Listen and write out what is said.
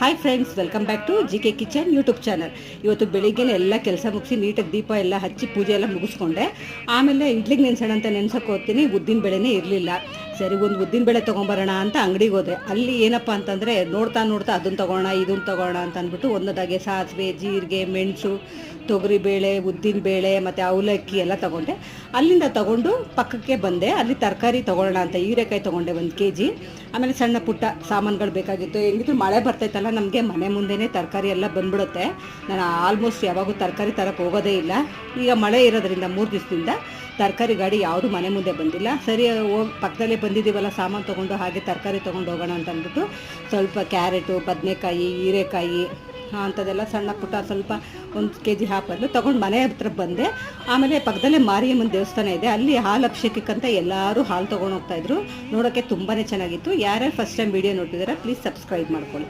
Hi friends, welcome back to JK kitchen YouTube channel. ಇವತ್ತು ಬೆಳಿಗ್ಗೆನೇ ಎಲ್ಲ ಕೆಲಸ ಮುಗಿಸಿ ನೀಟಾಗಿ ದೀಪ ಎಲ್ಲ ಹಚ್ಚಿ ಪೂಜೆ ಎಲ್ಲ ಮುಗಿಸ್ಕೊಂಡೆ. ಆಮೇಲೆ ಇಡ್ಲಿಗೆ ನೆನ್ಸೋಣ ಅಂತ ನೆನ್ಸೋಕೆ ಹೋಗ್ತೀನಿ. ಉದ್ದಿನ ಬೇಳೆನೇ ಇರಲಿಲ್ಲ. ಸರಿ, ಒಂದು ಉದ್ದಿನ ಬೇಳೆ ತೊಗೊಂಬರೋಣ ಅಂತ ಅಂಗಡಿಗೆ ಹೋದೆ. ಅಲ್ಲಿ ಏನಪ್ಪ ಅಂತಂದರೆ ನೋಡ್ತಾ ಅದನ್ನು ತೊಗೋಣ ಇದನ್ನು ತೊಗೋಣ ಅಂತ ಅಂದ್ಬಿಟ್ಟು ಒಂದೊಂದಾಗೆ ಸಾಸಿವೆ, ಜೀರಿಗೆ, ಮೆಣಸು, ತೊಗರಿಬೇಳೆ, ಉದ್ದಿನ ಬೇಳೆ ಮತ್ತು ಅವಲಕ್ಕಿ ಎಲ್ಲ ತೊಗೊಂಡೆ. ಅಲ್ಲಿಂದ ತೊಗೊಂಡು ಪಕ್ಕಕ್ಕೆ ಬಂದೆ. ಅಲ್ಲಿ ತರಕಾರಿ ತೊಗೊಳ್ಳೋಣ ಅಂತ ಹೀರೆಕಾಯಿ ತೊಗೊಂಡೆ 1 kg. ಆಮೇಲೆ ಸಣ್ಣ ಪುಟ್ಟ ಸಾಮಾನುಗಳು ಬೇಕಾಗಿತ್ತು. ಹೆಂಗಿದ್ರು ಮಳೆ ಬರ್ತೈತಲ್ಲ, ನಮಗೆ ಮನೆ ಮುಂದೆನೇ ತರಕಾರಿ ಎಲ್ಲ ಬಂದ್ಬಿಡುತ್ತೆ. ನಾನು ಆಲ್ಮೋಸ್ಟ್ ಯಾವಾಗೂ ತರಕಾರಿ ತರಕ್ಕೆ ಹೋಗೋದೇ ಇಲ್ಲ. ಈಗ ಮಳೆ ಇರೋದ್ರಿಂದ 3 ದಿವಸದಿಂದ ತರಕಾರಿ ಗಾಡಿ ಯಾವುದು ಮನೆ ಮುಂದೆ ಬಂದಿಲ್ಲ. ಸರಿ, ಹೋಗಿ ಪಕ್ಕದಲ್ಲೇ ಬಂದಿದ್ದೀವಲ್ಲ ಸಾಮಾನು ತೊಗೊಂಡು, ಹಾಗೆ ತರಕಾರಿ ತೊಗೊಂಡು ಹೋಗೋಣ ಅಂತ ಅಂದ್ಬಿಟ್ಟು ಸ್ವಲ್ಪ ಕ್ಯಾರೆಟು, ಬದನೆಕಾಯಿ, ಹೀರೆಕಾಯಿ ಅಂಥದ್ದೆಲ್ಲ ಸಣ್ಣ ಪುಟ್ಟ ಸ್ವಲ್ಪ 1 kg ಹಾಪಲ್ಲು ತೊಗೊಂಡು ಮನೆ ಹತ್ರ ಬಂದೆ. ಆಮೇಲೆ ಪಕ್ಕದಲ್ಲೇ ಮಾರಿಯಮ್ಮನ ದೇವಸ್ಥಾನ ಇದೆ. ಅಲ್ಲಿ ಹಾಲು ಅಭಿಷೇಕಕ್ಕಂತ ಎಲ್ಲರೂ ಹಾಲು ತೊಗೊಂಡು ಹೋಗ್ತಾಯಿದ್ರು. ನೋಡೋಕ್ಕೆ ತುಂಬಾ ಚೆನ್ನಾಗಿತ್ತು. ಯಾರ್ಯಾರು ಫಸ್ಟ್ ಟೈಮ್ ವೀಡಿಯೋ ನೋಡ್ತಿದ್ದಾರೆ ಪ್ಲೀಸ್ ಸಬ್ಸ್ಕ್ರೈಬ್ ಮಾಡ್ಕೊಳ್ಳಿ.